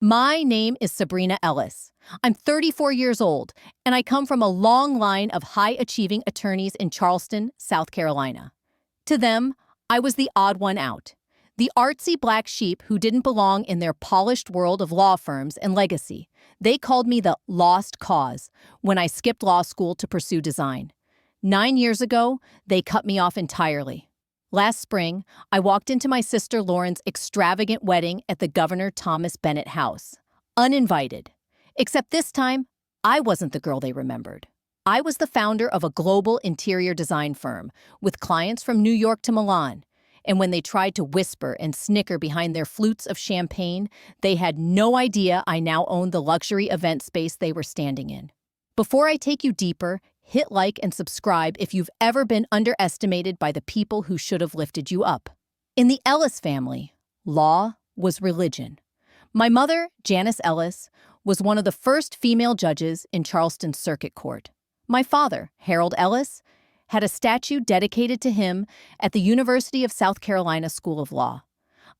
My name is Sabrina Ellis. I'm 34 years old, and I come from a long line of high-achieving attorneys in Charleston, South Carolina. To them, I was the odd one out, the artsy black sheep who didn't belong in their polished world of law firms and legacy. They called me the lost cause when I skipped law school to pursue design. 9 years ago, they cut me off entirely. Last spring, I walked into my sister Lauren's extravagant wedding at the Governor Thomas Bennett house, uninvited. Except this time, I wasn't the girl they remembered. I was the founder of a global interior design firm with clients from New York to Milan. And when they tried to whisper and snicker behind their flutes of champagne, they had no idea I now owned the luxury event space they were standing in. Before I take you deeper, hit like and subscribe if you've ever been underestimated by the people who should have lifted you up. In the Ellis family, law was religion. My mother, Janice Ellis, was one of the first female judges in Charleston Circuit Court. My father, Harold Ellis, had a statue dedicated to him at the University of South Carolina School of Law.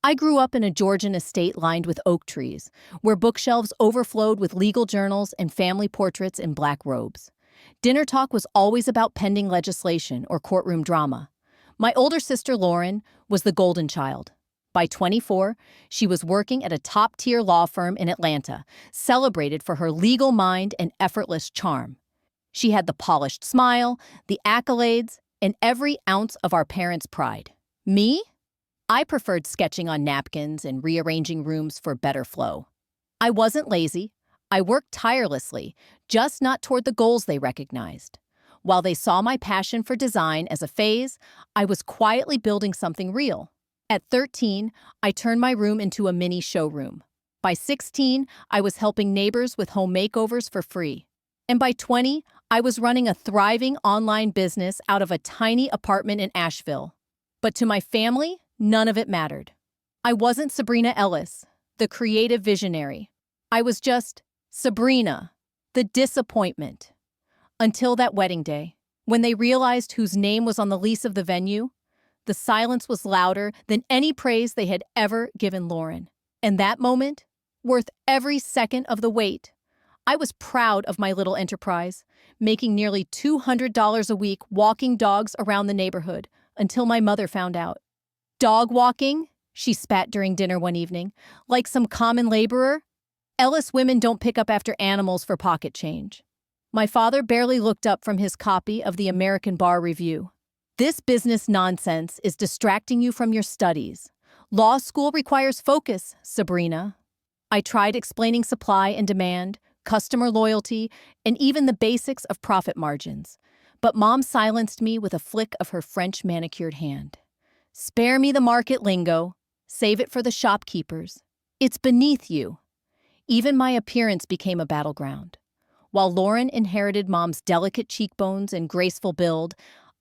I grew up in a Georgian estate lined with oak trees, where bookshelves overflowed with legal journals and family portraits in black robes. Dinner talk was always about pending legislation or courtroom drama. My older sister Lauren was the golden child. By 24, she was working at a top-tier law firm in Atlanta, celebrated for her legal mind and effortless charm. She had the polished smile, the accolades, and every ounce of our parents' pride. Me? I preferred sketching on napkins and rearranging rooms for better flow. I wasn't lazy. I worked tirelessly, just not toward the goals they recognized. While they saw my passion for design as a phase, I was quietly building something real. At 13, I turned my room into a mini showroom. By 16, I was helping neighbors with home makeovers for free. And by 20, I was running a thriving online business out of a tiny apartment in Asheville. But to my family, none of it mattered. I wasn't Sabrina Ellis, the creative visionary. I was just Sabrina, the disappointment. Until that wedding day, when they realized whose name was on the lease of the venue, the silence was louder than any praise they had ever given Lauren. And that moment, worth every second of the wait. I was proud of my little enterprise, making nearly $200 a week walking dogs around the neighborhood until my mother found out. Dog walking? She spat during dinner one evening. Like some common laborer? Ellis women don't pick up after animals for pocket change. My father barely looked up from his copy of the American Bar Review. This business nonsense is distracting you from your studies. Law school requires focus, Sabrina. I tried explaining supply and demand, customer loyalty, and even the basics of profit margins. But Mom silenced me with a flick of her French manicured hand. Spare me the market lingo. Save it for the shopkeepers. It's beneath you. Even my appearance became a battleground. While Lauren inherited Mom's delicate cheekbones and graceful build,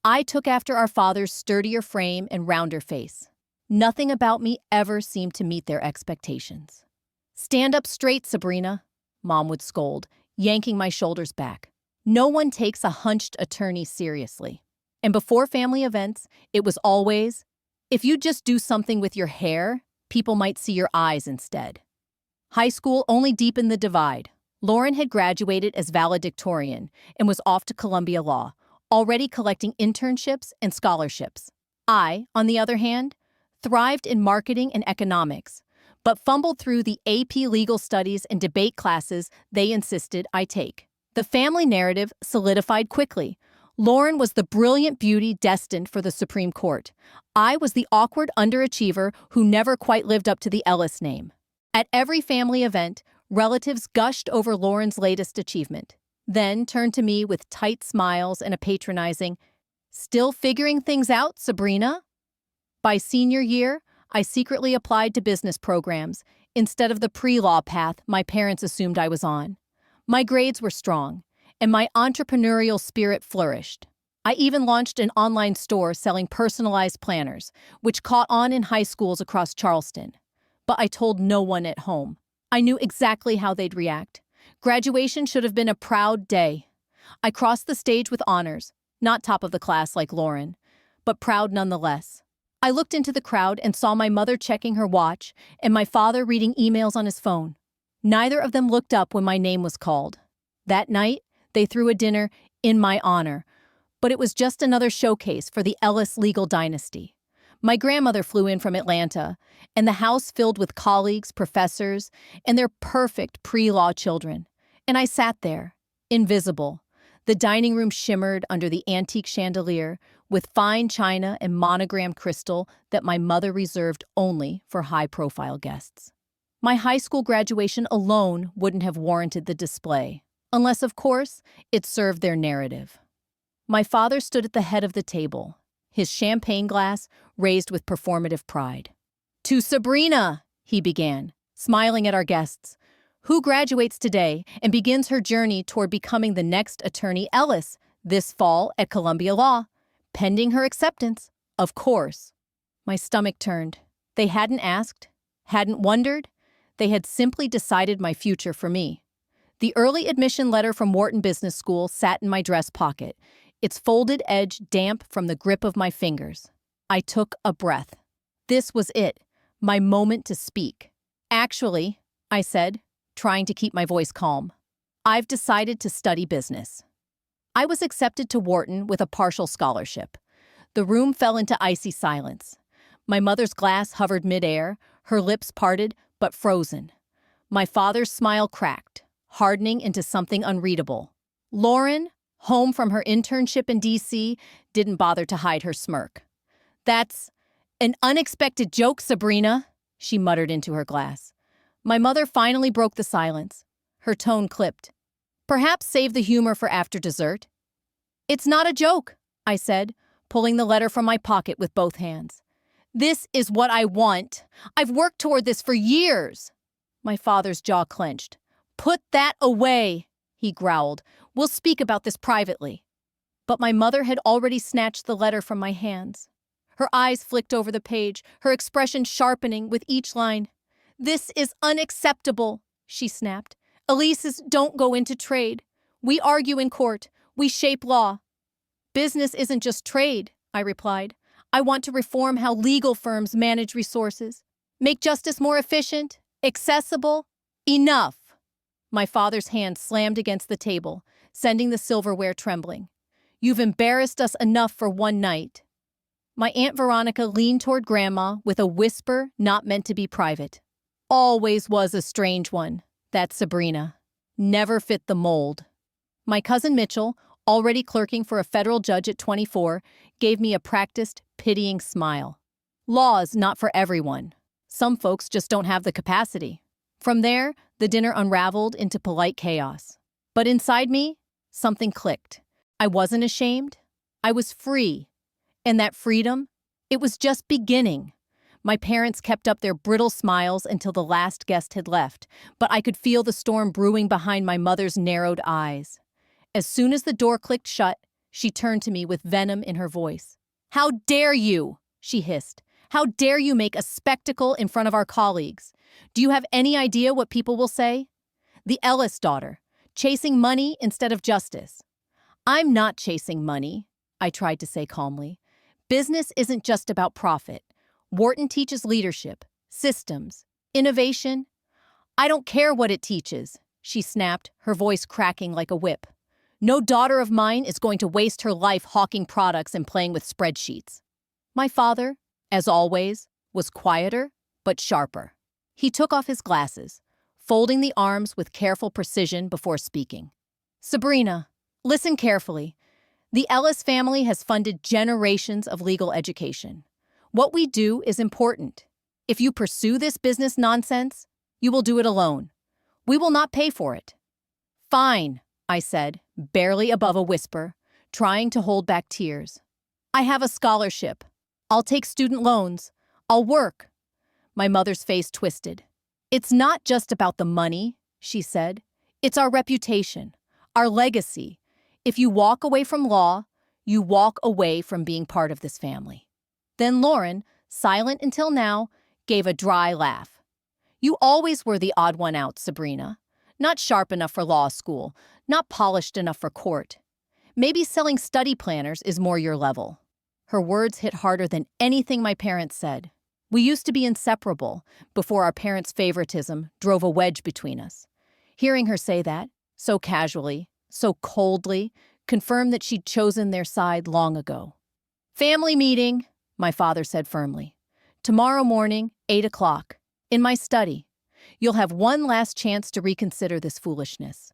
I took after our father's sturdier frame and rounder face. Nothing about me ever seemed to meet their expectations. Stand up straight, Sabrina, Mom would scold, yanking my shoulders back. No one takes a hunched attorney seriously. And before family events, it was always, if you just do something with your hair, people might see your eyes instead. High school only deepened the divide. Lauren had graduated as valedictorian and was off to Columbia Law, already collecting internships and scholarships. I, on the other hand, thrived in marketing and economics, but fumbled through the AP legal studies and debate classes they insisted I take. The family narrative solidified quickly. Lauren was the brilliant beauty destined for the Supreme Court. I was the awkward underachiever who never quite lived up to the Ellis name. At every family event, relatives gushed over Lauren's latest achievement, then turned to me with tight smiles and a patronizing, "Still figuring things out, Sabrina?" By senior year, I secretly applied to business programs instead of the pre-law path my parents assumed I was on. My grades were strong, and my entrepreneurial spirit flourished. I even launched an online store selling personalized planners, which caught on in high schools across Charleston. But I told no one at home. I knew exactly how they'd react. Graduation should have been a proud day. I crossed the stage with honors, not top of the class like Lauren, but proud nonetheless. I looked into the crowd and saw my mother checking her watch and my father reading emails on his phone. Neither of them looked up when my name was called. That night, they threw a dinner in my honor, but it was just another showcase for the Ellis legal dynasty. My grandmother flew in from Atlanta, and the house filled with colleagues, professors, and their perfect pre-law children. And I sat there, invisible. The dining room shimmered under the antique chandelier with fine china and monogrammed crystal that my mother reserved only for high-profile guests. My high school graduation alone wouldn't have warranted the display, unless, of course, it served their narrative. My father stood at the head of the table, his champagne glass raised with performative pride. "To Sabrina," he began, smiling at our guests, "who graduates today and begins her journey toward becoming the next Attorney Ellis this fall at Columbia Law, pending her acceptance, of course." My stomach turned. They hadn't asked, hadn't wondered. They had simply decided my future for me. The early admission letter from Wharton Business School sat in my dress pocket, its folded edge damp from the grip of my fingers. I took a breath. This was it, my moment to speak. "Actually," I said, trying to keep my voice calm, "I've decided to study business." I was accepted to Wharton with a partial scholarship. The room fell into icy silence. My mother's glass hovered midair, her lips parted but frozen. My father's smile cracked, hardening into something unreadable. Lauren, home from her internship in D.C., didn't bother to hide her smirk. "That's an unexpected joke, Sabrina," she muttered into her glass. My mother finally broke the silence. Her tone clipped. "Perhaps save the humor for after dessert." "It's not a joke," I said, pulling the letter from my pocket with both hands. "This is what I want. I've worked toward this for years." My father's jaw clenched. "Put that away," he growled. "We'll speak about this privately." But my mother had already snatched the letter from my hands. Her eyes flicked over the page, her expression sharpening with each line. "This is unacceptable," she snapped. "Elises don't go into trade. We argue in court. We shape law." "Business isn't just trade," I replied. "I want to reform how legal firms manage resources, make justice more efficient, accessible." "Enough!" My father's hand slammed against the table, sending the silverware trembling. "You've embarrassed us enough for one night." My Aunt Veronica leaned toward Grandma with a whisper not meant to be private. "Always was a strange one, that Sabrina. Never fit the mold." My cousin Mitchell, already clerking for a federal judge at 24, gave me a practiced, pitying smile. "Law's not for everyone. Some folks just don't have the capacity." From there, the dinner unraveled into polite chaos. But inside me, something clicked. I wasn't ashamed. I was free. And that freedom, it was just beginning. My parents kept up their brittle smiles until the last guest had left, but I could feel the storm brewing behind my mother's narrowed eyes. As soon as the door clicked shut, she turned to me with venom in her voice. "How dare you?" she hissed. "How dare you make a spectacle in front of our colleagues? Do you have any idea what people will say? The Ellis daughter, chasing money instead of justice." "I'm not chasing money," I tried to say calmly. "Business isn't just about profit. Wharton teaches leadership, systems, innovation." "I don't care what it teaches," she snapped, her voice cracking like a whip. "No daughter of mine is going to waste her life hawking products and playing with spreadsheets." My father, as always, was quieter but sharper. He took off his glasses, folding the arms with careful precision before speaking. "Sabrina, listen carefully. The Ellis family has funded generations of legal education. What we do is important. If you pursue this business nonsense, you will do it alone. We will not pay for it." "Fine," I said, barely above a whisper, trying to hold back tears. "I have a scholarship. I'll take student loans. I'll work." My mother's face twisted. "It's not just about the money," she said. "It's our reputation, our legacy. If you walk away from law, you walk away from being part of this family." Then Lauren, silent until now, gave a dry laugh. "You always were the odd one out, Sabrina. Not sharp enough for law school, not polished enough for court. Maybe selling study planners is more your level." Her words hit harder than anything my parents said. We used to be inseparable before our parents' favoritism drove a wedge between us. Hearing her say that, so casually, so coldly, confirmed that she'd chosen their side long ago. "Family meeting," my father said firmly. "Tomorrow morning, 8 o'clock, in my study. You'll have one last chance to reconsider this foolishness."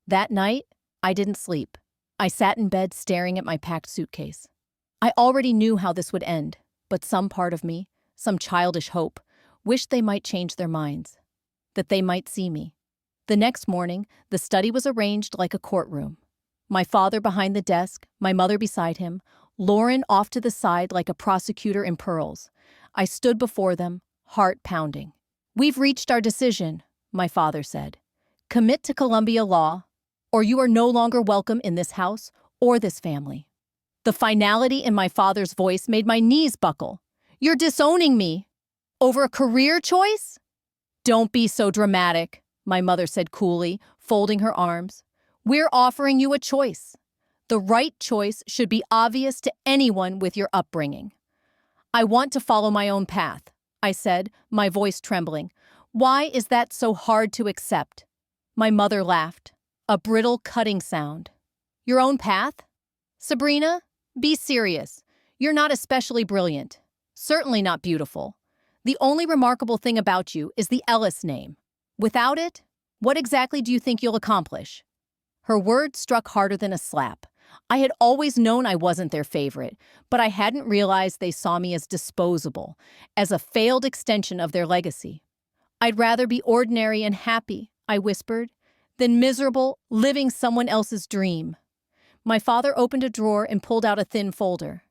That night, I didn't sleep. I sat in bed staring at my packed suitcase. I already knew how this would end, but some part of me, some childish hope, wished they might change their minds, that they might see me. The next morning, the study was arranged like a courtroom. My father behind the desk, my mother beside him, Lauren off to the side like a prosecutor in pearls. I stood before them, heart pounding. "We've reached our decision," my father said. "Commit to Columbia law, or you are no longer welcome in this house or this family." The finality in my father's voice made my knees buckle. "You're disowning me over a career choice?" "Don't be so dramatic," my mother said coolly, folding her arms. "We're offering you a choice. The right choice should be obvious to anyone with your upbringing." "I want to follow my own path," I said, my voice trembling. "Why is that so hard to accept?" My mother laughed, a brittle, cutting sound. "Your own path? Sabrina, be serious. You're not especially brilliant. Certainly not beautiful. The only remarkable thing about you is the Ellis name. Without it, what exactly do you think you'll accomplish?" Her words struck harder than a slap. I had always known I wasn't their favorite, but I hadn't realized they saw me as disposable, as a failed extension of their legacy. "I'd rather be ordinary and happy," I whispered, "than miserable, living someone else's dream." My father opened a drawer and pulled out a thin folder.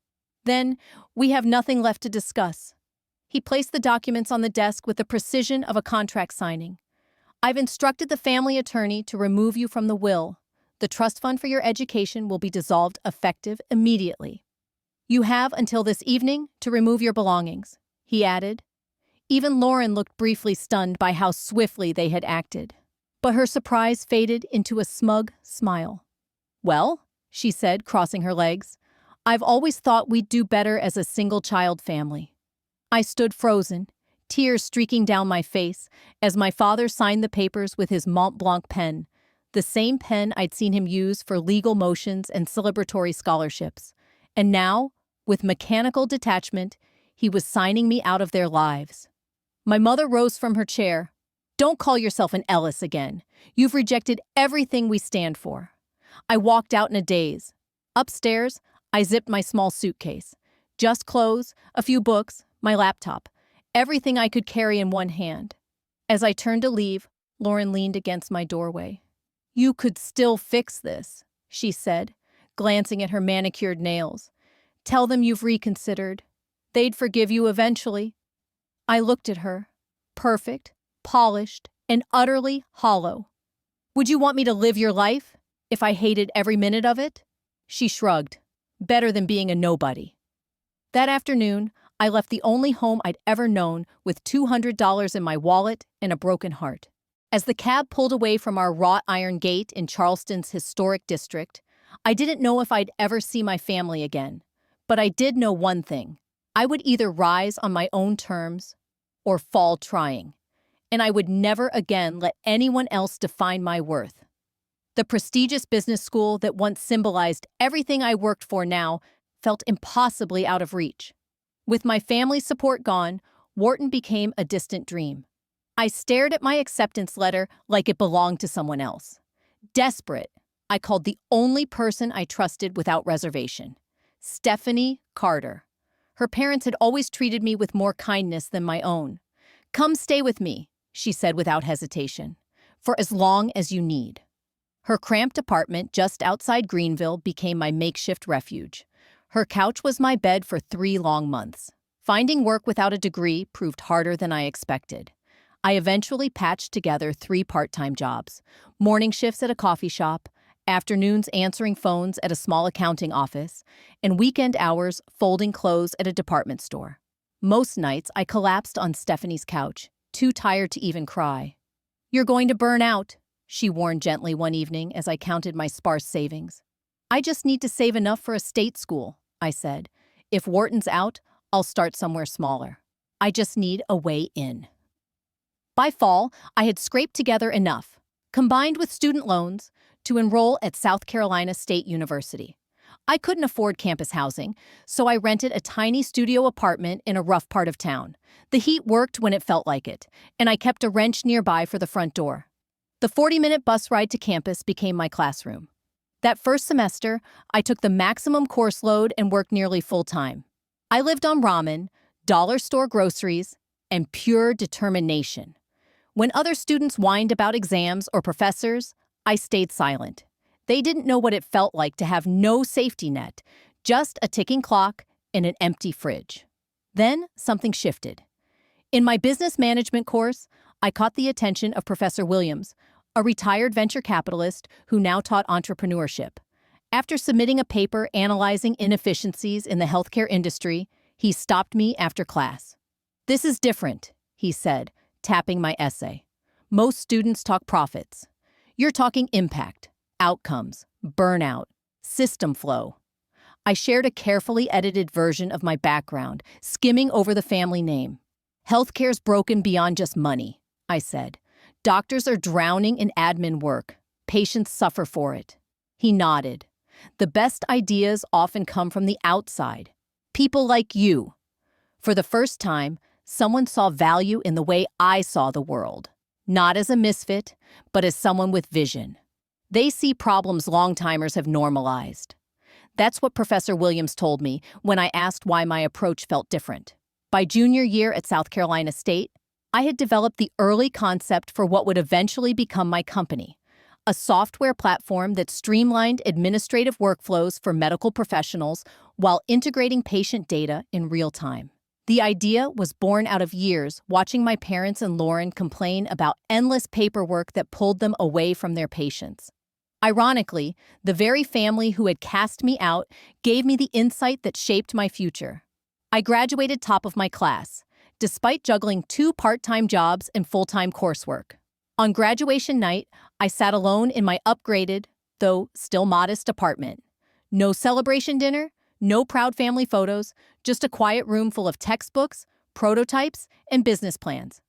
"Then, we have nothing left to discuss." He placed the documents on the desk with the precision of a contract signing. "I've instructed the family attorney to remove you from the will. The trust fund for your education will be dissolved effective immediately. You have until this evening to remove your belongings," he added. Even Lauren looked briefly stunned by how swiftly they had acted. But her surprise faded into a smug smile. "Well," she said, crossing her legs, "I've always thought we'd do better as a single-child family." I stood frozen, tears streaking down my face, as my father signed the papers with his Mont Blanc pen, the same pen I'd seen him use for legal motions and celebratory scholarships. And now, with mechanical detachment, he was signing me out of their lives. My mother rose from her chair. "Don't call yourself an Ellis again. You've rejected everything we stand for." I walked out in a daze. Upstairs, I zipped my small suitcase. Just clothes, a few books, my laptop. Everything I could carry in one hand. As I turned to leave, Lauren leaned against my doorway. "You could still fix this," she said, glancing at her manicured nails. "Tell them you've reconsidered. They'd forgive you eventually." I looked at her, perfect, polished, and utterly hollow. "Would you want me to live your life if I hated every minute of it?" She shrugged. "Better than being a nobody." That afternoon, I left the only home I'd ever known with $200 in my wallet and a broken heart. As the cab pulled away from our wrought iron gate in Charleston's historic district, I didn't know if I'd ever see my family again. But I did know one thing. I would either rise on my own terms or fall trying. And I would never again let anyone else define my worth. The prestigious business school that once symbolized everything I worked for now felt impossibly out of reach. With my family's support gone, Wharton became a distant dream. I stared at my acceptance letter like it belonged to someone else. Desperate, I called the only person I trusted without reservation, Stephanie Carter. Her parents had always treated me with more kindness than my own. "Come stay with me," she said without hesitation, "for as long as you need." Her cramped apartment just outside Greenville became my makeshift refuge. Her couch was my bed for 3 long months. Finding work without a degree proved harder than I expected. I eventually patched together 3 part-time jobs: morning shifts at a coffee shop, afternoons answering phones at a small accounting office, and weekend hours folding clothes at a department store. Most nights, I collapsed on Stephanie's couch, too tired to even cry. "You're going to burn out," she warned gently one evening as I counted my sparse savings. "I just need to save enough for a state school," I said. "If Wharton's out, I'll start somewhere smaller." I just need a way in. By fall, I had scraped together enough, combined with student loans, to enroll at South Carolina State University. I couldn't afford campus housing, so I rented a tiny studio apartment in a rough part of town. The heat worked when it felt like it, and I kept a wrench nearby for the front door. The 40-minute bus ride to campus became my classroom. That first semester, I took the maximum course load and worked nearly full-time. I lived on ramen, dollar store groceries, and pure determination. When other students whined about exams or professors, I stayed silent. They didn't know what it felt like to have no safety net, just a ticking clock and an empty fridge. Then something shifted. In my business management course, I caught the attention of Professor Williams, a retired venture capitalist who now taught entrepreneurship. After submitting a paper analyzing inefficiencies in the healthcare industry, he stopped me after class. "This is different," he said, tapping my essay. "Most students talk profits. You're talking impact, outcomes, burnout, system flow." I shared a carefully edited version of my background, skimming over the family name. "Healthcare's broken beyond just money," I said. "Doctors are drowning in admin work. Patients suffer for it." He nodded. "The best ideas often come from the outside. People like you." For the first time, someone saw value in the way I saw the world. Not as a misfit, but as someone with vision. They see problems long-timers have normalized. That's what Professor Williams told me when I asked why my approach felt different. By junior year at South Carolina State, I had developed the early concept for what would eventually become my company, a software platform that streamlined administrative workflows for medical professionals while integrating patient data in real time. The idea was born out of years watching my parents and Lauren complain about endless paperwork that pulled them away from their patients. Ironically, the very family who had cast me out gave me the insight that shaped my future. I graduated top of my class, despite juggling 2 part-time jobs and full-time coursework. On graduation night, I sat alone in my upgraded, though still modest, apartment. No celebration dinner, no proud family photos, just a quiet room full of textbooks, prototypes, and business plans.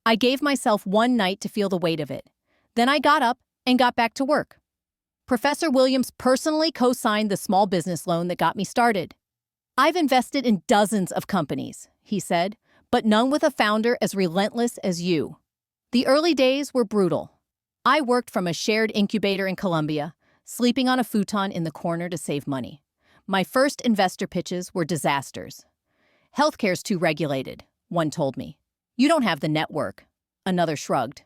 I gave myself one night to feel the weight of it. Then I got up and got back to work. Professor Williams personally co-signed the small business loan that got me started. "I've invested in dozens of companies," he said, "but none with a founder as relentless as you." The early days were brutal. I worked from a shared incubator in Colombia, sleeping on a futon in the corner to save money. My first investor pitches were disasters. "Healthcare's too regulated," one told me. "You don't have the network," another shrugged.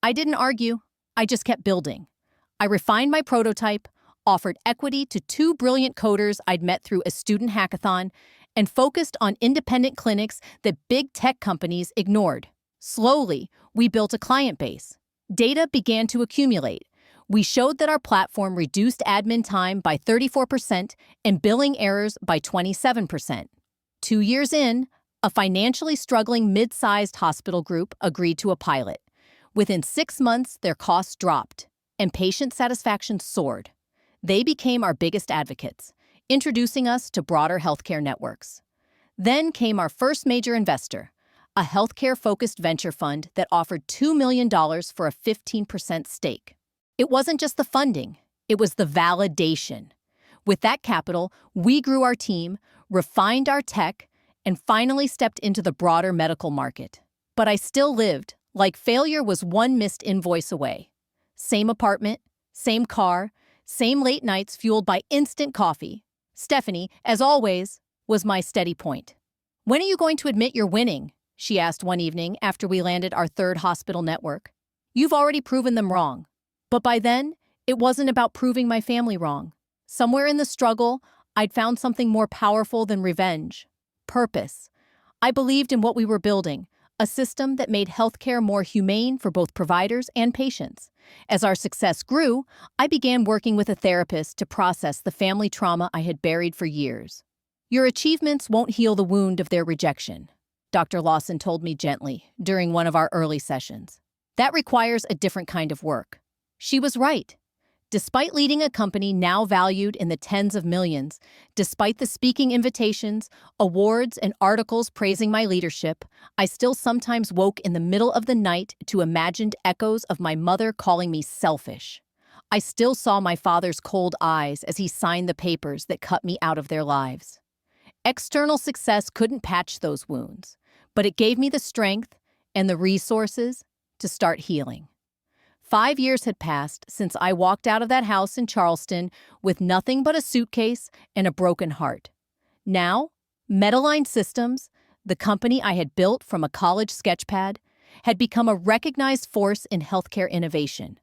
I didn't argue. I just kept building. I refined my prototype, offered equity to 2 brilliant coders I'd met through a student hackathon, and focused on independent clinics that big tech companies ignored. Slowly, we built a client base. Data began to accumulate. We showed that our platform reduced admin time by 34% and billing errors by 27%. 2 years in, a financially struggling mid-sized hospital group agreed to a pilot. Within 6 months, their costs dropped, and patient satisfaction soared. They became our biggest advocates, introducing us to broader healthcare networks. Then came our first major investor, a healthcare-focused venture fund that offered $2 million for a 15% stake. It wasn't just the funding, it was the validation. With that capital, we grew our team, refined our tech, and finally stepped into the broader medical market. But I still lived like failure was one missed invoice away. Same apartment, same car, same late nights fueled by instant coffee. Stephanie, as always, was my steady point. "When are you going to admit you're winning?" she asked one evening after we landed our 3rd hospital network. "You've already proven them wrong." But by then, it wasn't about proving my family wrong. Somewhere in the struggle, I'd found something more powerful than revenge. Purpose. I believed in what we were building, a system that made healthcare more humane for both providers and patients. As our success grew, I began working with a therapist to process the family trauma I had buried for years. "Your achievements won't heal the wound of their rejection," Dr. Lawson told me gently during one of our early sessions. "That requires a different kind of work." She was right. Despite leading a company now valued in the tens of millions, despite the speaking invitations, awards, and articles praising my leadership, I still sometimes woke in the middle of the night to imagined echoes of my mother calling me selfish. I still saw my father's cold eyes as he signed the papers that cut me out of their lives. External success couldn't patch those wounds, but it gave me the strength and the resources to start healing. 5 years had passed since I walked out of that house in Charleston with nothing but a suitcase and a broken heart. Now, Medline Systems, the company I had built from a college sketchpad, had become a recognized force in healthcare innovation.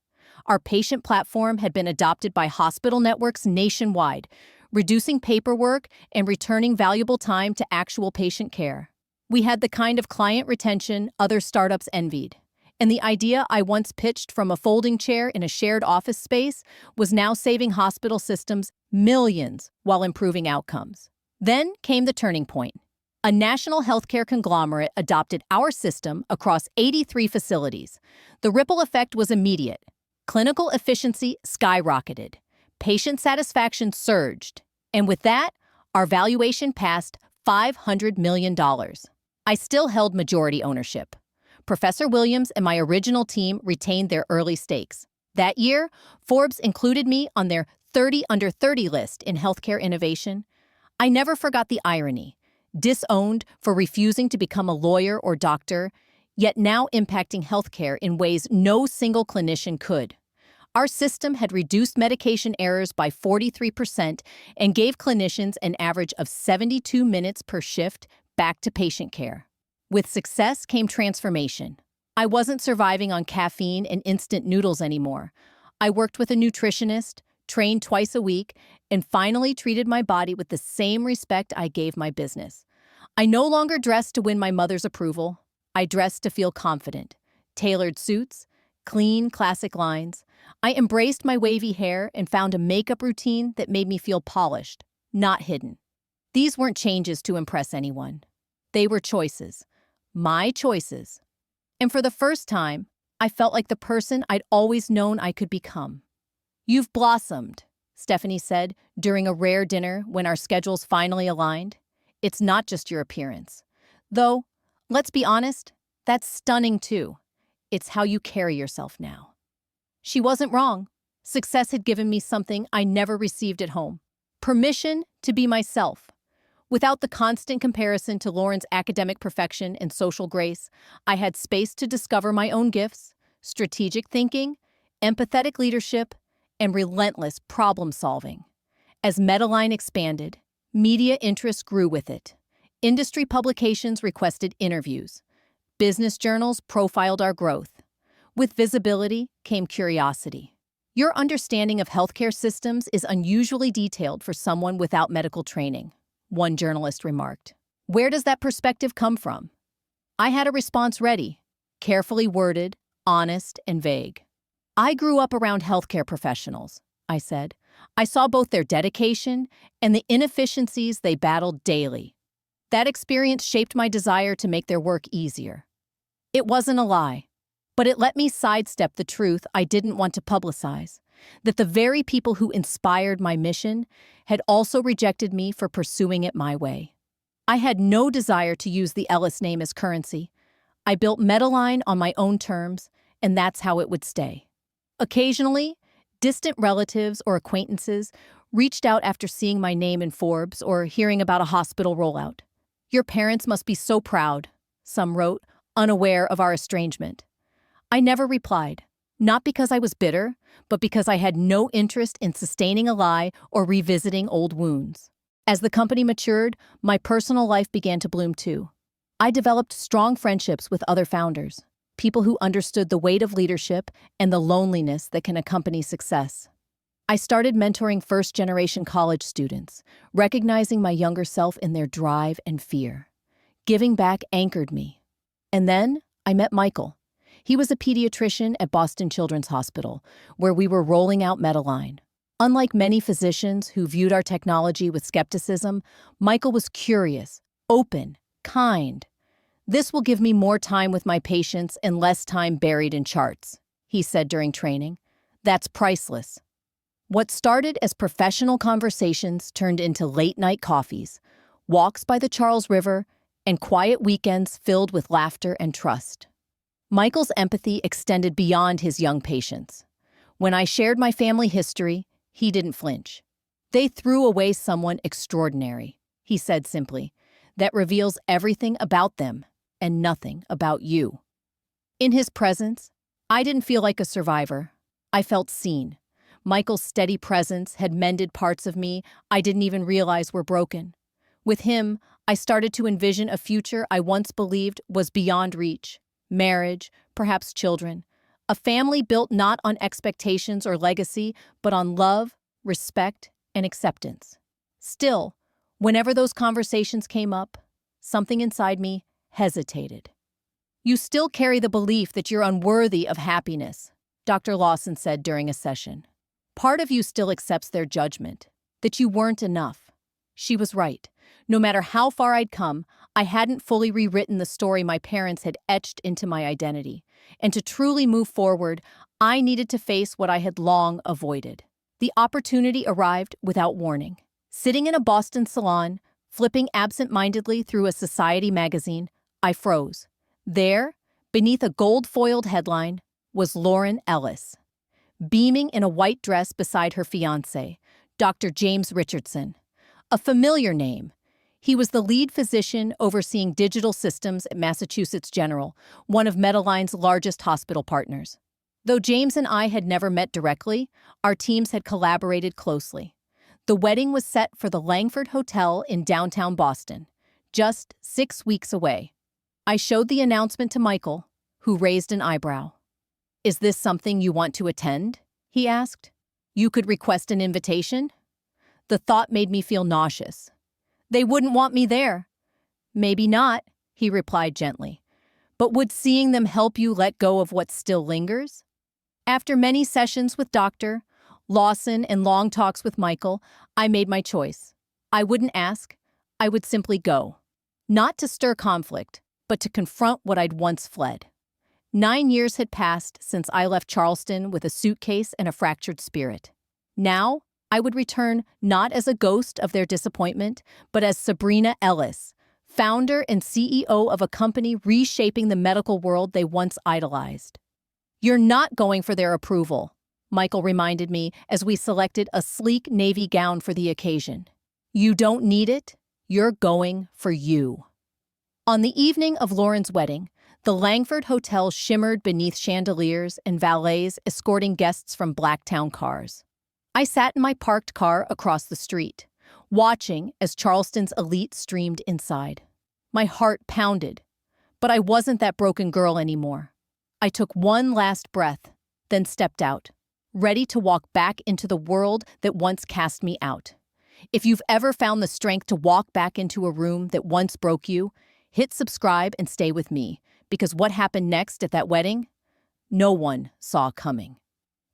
Our patient platform had been adopted by hospital networks nationwide, reducing paperwork and returning valuable time to actual patient care. We had the kind of client retention other startups envied. And the idea I once pitched from a folding chair in a shared office space was now saving hospital systems millions while improving outcomes. Then came the turning point. A national healthcare conglomerate adopted our system across 83 facilities. The ripple effect was immediate. Clinical efficiency skyrocketed. Patient satisfaction surged. And with that, our valuation passed $500 million. I still held majority ownership. Professor Williams and my original team retained their early stakes. That year, Forbes included me on their 30 under 30 list in healthcare innovation. I never forgot the irony. Disowned for refusing to become a lawyer or doctor, yet now impacting healthcare in ways no single clinician could. Our system had reduced medication errors by 43% and gave clinicians an average of 72 minutes per shift back to patient care. With success came transformation. I wasn't surviving on caffeine and instant noodles anymore. I worked with a nutritionist, trained twice a week, and finally treated my body with the same respect I gave my business. I no longer dressed to win my mother's approval. I dressed to feel confident. Tailored suits, clean, classic lines. I embraced my wavy hair and found a makeup routine that made me feel polished, not hidden. These weren't changes to impress anyone. They were choices. My choices. And for the first time, I felt like the person I'd always known I could become. "You've blossomed," Stephanie said during a rare dinner when our schedules finally aligned. "It's not just your appearance. Though, let's be honest, that's stunning too. It's how you carry yourself now." She wasn't wrong. Success had given me something I never received at home. Permission to be myself. Without the constant comparison to Lauren's academic perfection and social grace, I had space to discover my own gifts, strategic thinking, empathetic leadership, and relentless problem-solving. As Medline expanded, media interest grew with it. Industry publications requested interviews. Business journals profiled our growth. With visibility came curiosity. "Your understanding of healthcare systems is unusually detailed for someone without medical training," one journalist remarked. "Where does that perspective come from?" I had a response ready, carefully worded, honest, and vague. "I grew up around healthcare professionals," I said. "I saw both their dedication and the inefficiencies they battled daily. That experience shaped my desire to make their work easier." It wasn't a lie, but it let me sidestep the truth I didn't want to publicize, that the very people who inspired my mission had also rejected me for pursuing it my way. I had no desire to use the Ellis name as currency. I built Medline on my own terms, and that's how it would stay. Occasionally, distant relatives or acquaintances reached out after seeing my name in Forbes or hearing about a hospital rollout. "Your parents must be so proud," some wrote, unaware of our estrangement. I never replied, not because I was bitter, but because I had no interest in sustaining a lie or revisiting old wounds. As the company matured, my personal life began to bloom too. I developed strong friendships with other founders, people who understood the weight of leadership and the loneliness that can accompany success. I started mentoring first-generation college students, recognizing my younger self in their drive and fear. Giving back anchored me. And then I met Michael. He was a pediatrician at Boston Children's Hospital, where we were rolling out Medline. Unlike many physicians who viewed our technology with skepticism, Michael was curious, open, kind. "This will give me more time with my patients and less time buried in charts," he said during training. "That's priceless." What started as professional conversations turned into late-night coffees, walks by the Charles River, and quiet weekends filled with laughter and trust. Michael's empathy extended beyond his young patients. When I shared my family history, he didn't flinch. "They threw away someone extraordinary," he said simply, "that reveals everything about them and nothing about you." In his presence, I didn't feel like a survivor. I felt seen. Michael's steady presence had mended parts of me I didn't even realize were broken. With him, I started to envision a future I once believed was beyond reach. Marriage, perhaps children. A family built not on expectations or legacy, but on love, respect, and acceptance. Still, whenever those conversations came up, something inside me hesitated. "You still carry the belief that you're unworthy of happiness," Dr. Lawson said during a session. "Part of you still accepts their judgment, that you weren't enough." She was right. No matter how far I'd come, I hadn't fully rewritten the story my parents had etched into my identity. And to truly move forward, I needed to face what I had long avoided. The opportunity arrived without warning. Sitting in a Boston salon, flipping absent-mindedly through a society magazine, I froze. There, beneath a gold-foiled headline, was Lauren Ellis, beaming in a white dress beside her fiancé, Dr. James Richardson. A familiar name. He was the lead physician overseeing digital systems at Massachusetts General, one of Medline's largest hospital partners. Though James and I had never met directly, our teams had collaborated closely. The wedding was set for the Langford Hotel in downtown Boston, just 6 weeks away. I showed the announcement to Michael, who raised an eyebrow. "Is this something you want to attend?" he asked. "You could request an invitation?" The thought made me feel nauseous. "They wouldn't want me there." "Maybe not," he replied gently. "But would seeing them help you let go of what still lingers?" After many sessions with Dr. Lawson and long talks with Michael, I made my choice. I wouldn't ask. I would simply go. Not to stir conflict, but to confront what I'd once fled. 9 years had passed since I left Charleston with a suitcase and a fractured spirit. Now, I would return not as a ghost of their disappointment, but as Sabrina Ellis, founder and CEO of a company reshaping the medical world they once idolized. "You're not going for their approval," Michael reminded me as we selected a sleek navy gown for the occasion. "You don't need it. You're going for you." On the evening of Lauren's wedding, the Langford Hotel shimmered beneath chandeliers and valets escorting guests from Blacktown cars. I sat in my parked car across the street, watching as Charleston's elite streamed inside. My heart pounded, but I wasn't that broken girl anymore. I took one last breath, then stepped out, ready to walk back into the world that once cast me out. If you've ever found the strength to walk back into a room that once broke you, hit subscribe and stay with me, because what happened next at that wedding, no one saw coming.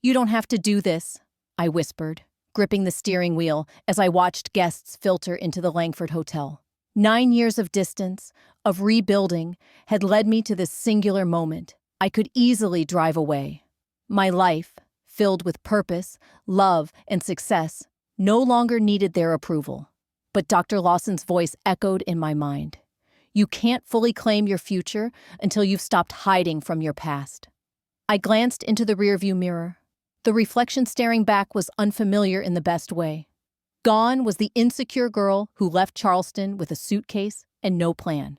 "You don't have to do this," I whispered, gripping the steering wheel as I watched guests filter into the Langford Hotel. 9 years of distance, of rebuilding, had led me to this singular moment. I could easily drive away. My life, filled with purpose, love, and success, no longer needed their approval. But Dr. Lawson's voice echoed in my mind. "You can't fully claim your future until you've stopped hiding from your past." I glanced into the rearview mirror. The reflection staring back was unfamiliar in the best way. Gone was the insecure girl who left Charleston with a suitcase and no plan.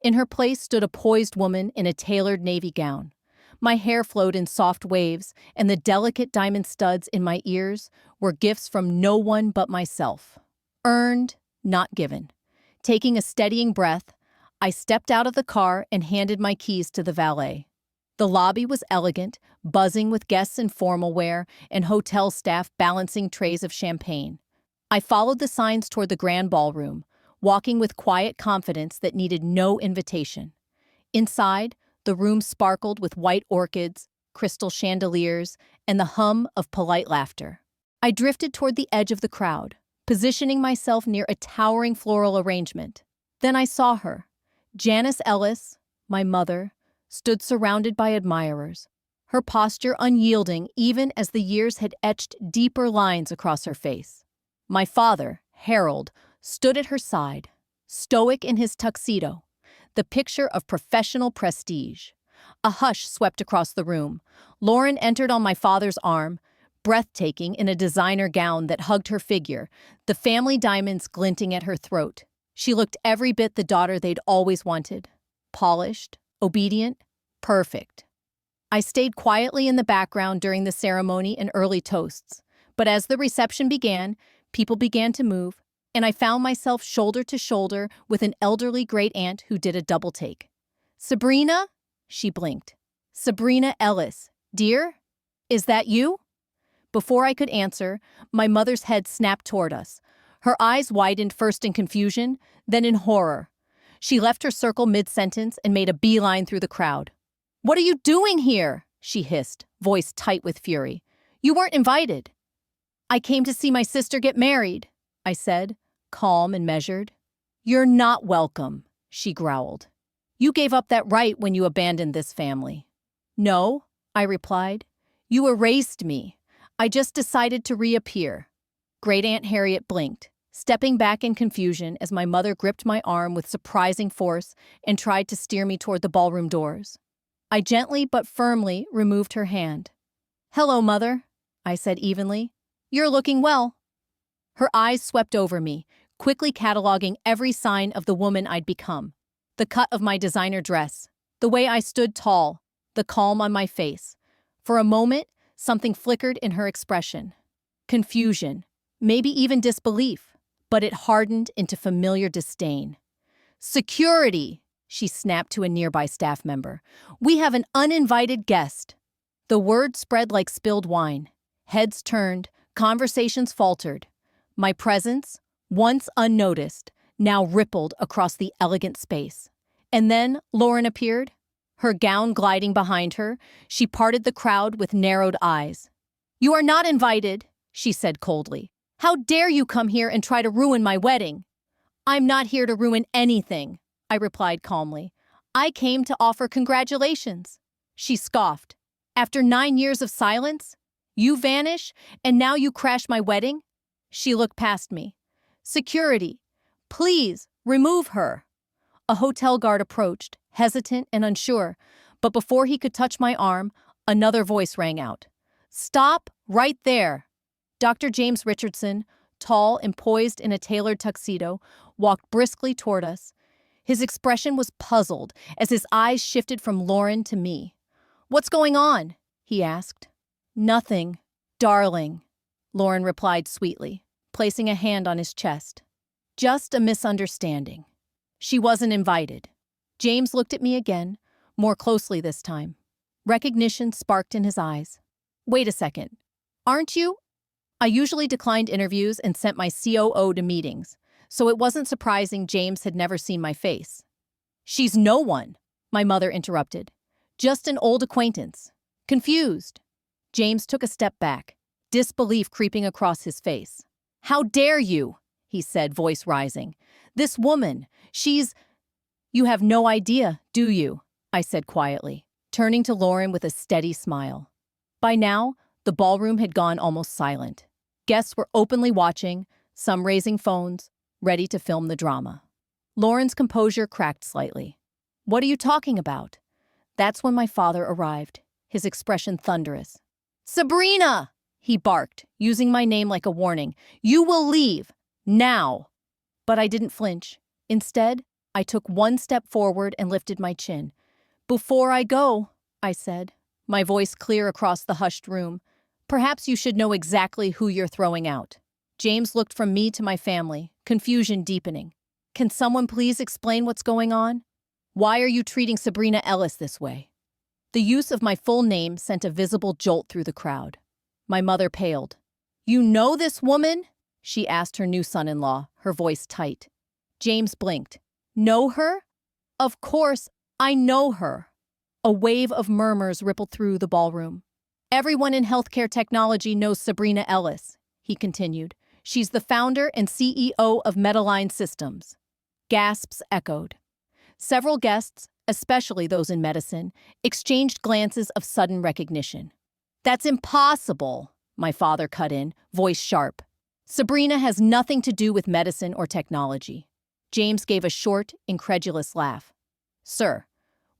In her place stood a poised woman in a tailored navy gown. My hair flowed in soft waves, and the delicate diamond studs in my ears were gifts from no one but myself. Earned, not given. Taking a steadying breath, I stepped out of the car and handed my keys to the valet. The lobby was elegant, buzzing with guests in formal wear and hotel staff balancing trays of champagne. I followed the signs toward the grand ballroom, walking with quiet confidence that needed no invitation. Inside, the room sparkled with white orchids, crystal chandeliers, and the hum of polite laughter. I drifted toward the edge of the crowd, positioning myself near a towering floral arrangement. Then I saw her. Janice Ellis, my mother, stood surrounded by admirers. her posture unyielding even as the years had etched deeper lines across her face. My father, Harold, stood at her side, stoic in his tuxedo, the picture of professional prestige. A hush swept across the room. Lauren entered on my father's arm, breathtaking in a designer gown that hugged her figure, the family diamonds glinting at her throat. She looked every bit the daughter they'd always wanted. Polished, obedient, perfect. I stayed quietly in the background during the ceremony and early toasts, but as the reception began, people began to move, and I found myself shoulder to shoulder with an elderly great-aunt who did a double take. "Sabrina?" She blinked. "Sabrina Ellis, dear? Is that you?" Before I could answer, my mother's head snapped toward us. Her eyes widened first in confusion, then in horror. She left her circle mid-sentence and made a beeline through the crowd. "What are you doing here?" she hissed, voice tight with fury. "You weren't invited." "I came to see my sister get married," I said, calm and measured. "You're not welcome," she growled. "You gave up that right when you abandoned this family." "No," I replied. "You erased me. I just decided to reappear." Great Aunt Harriet blinked, stepping back in confusion as my mother gripped my arm with surprising force and tried to steer me toward the ballroom doors. I gently but firmly removed her hand. "Hello, Mother," I said evenly. "You're looking well." Her eyes swept over me, quickly cataloging every sign of the woman I'd become. The cut of my designer dress, the way I stood tall, the calm on my face. For a moment, something flickered in her expression. Confusion, maybe even disbelief, but it hardened into familiar disdain. "Security!" she snapped to a nearby staff member. "We have an uninvited guest." The word spread like spilled wine. Heads turned, conversations faltered. My presence, once unnoticed, now rippled across the elegant space. And then Lauren appeared. Her gown gliding behind her, she parted the crowd with narrowed eyes. "You are not invited," she said coldly. "How dare you come here and try to ruin my wedding?" "I'm not here to ruin anything," I replied calmly. "I came to offer congratulations." She scoffed. "After 9 years of silence? You vanish, and now you crash my wedding?" She looked past me. "Security, please remove her." A hotel guard approached, hesitant and unsure, but before he could touch my arm, another voice rang out. "Stop right there." Dr. James Richardson, tall and poised in a tailored tuxedo, walked briskly toward us. His expression was puzzled as his eyes shifted from Lauren to me. "What's going on?" he asked. "Nothing, darling," Lauren replied sweetly, placing a hand on his chest. "Just a misunderstanding. She wasn't invited." James looked at me again, more closely this time. Recognition sparked in his eyes. "Wait a second. Aren't you?" I usually declined interviews and sent my COO to meetings, so it wasn't surprising James had never seen my face. "She's no one," my mother interrupted. "Just an old acquaintance." Confused, James took a step back, disbelief creeping across his face. "How dare you?" he said, voice rising. "This woman, she's—" "You have no idea, do you?" I said quietly, turning to Lauren with a steady smile. By now, the ballroom had gone almost silent. Guests were openly watching, some raising phones, ready to film the drama. Lauren's composure cracked slightly. "What are you talking about?" That's when my father arrived, his expression thunderous. "Sabrina!" he barked, using my name like a warning. "You will leave, now!" But I didn't flinch. Instead, I took one step forward and lifted my chin. "Before I go," I said, my voice clear across the hushed room, "perhaps you should know exactly who you're throwing out." James looked from me to my family, confusion deepening. "Can someone please explain what's going on? Why are you treating Sabrina Ellis this way?" The use of my full name sent a visible jolt through the crowd. My mother paled. "You know this woman?" she asked her new son-in-law, her voice tight. James blinked. "Know her? Of course, I know her." A wave of murmurs rippled through the ballroom. "Everyone in healthcare technology knows Sabrina Ellis," he continued. "She's the founder and CEO of Medline Systems." Gasps echoed. Several guests, especially those in medicine, exchanged glances of sudden recognition. "That's impossible," my father cut in, voice sharp. "Sabrina has nothing to do with medicine or technology." James gave a short, incredulous laugh. "Sir,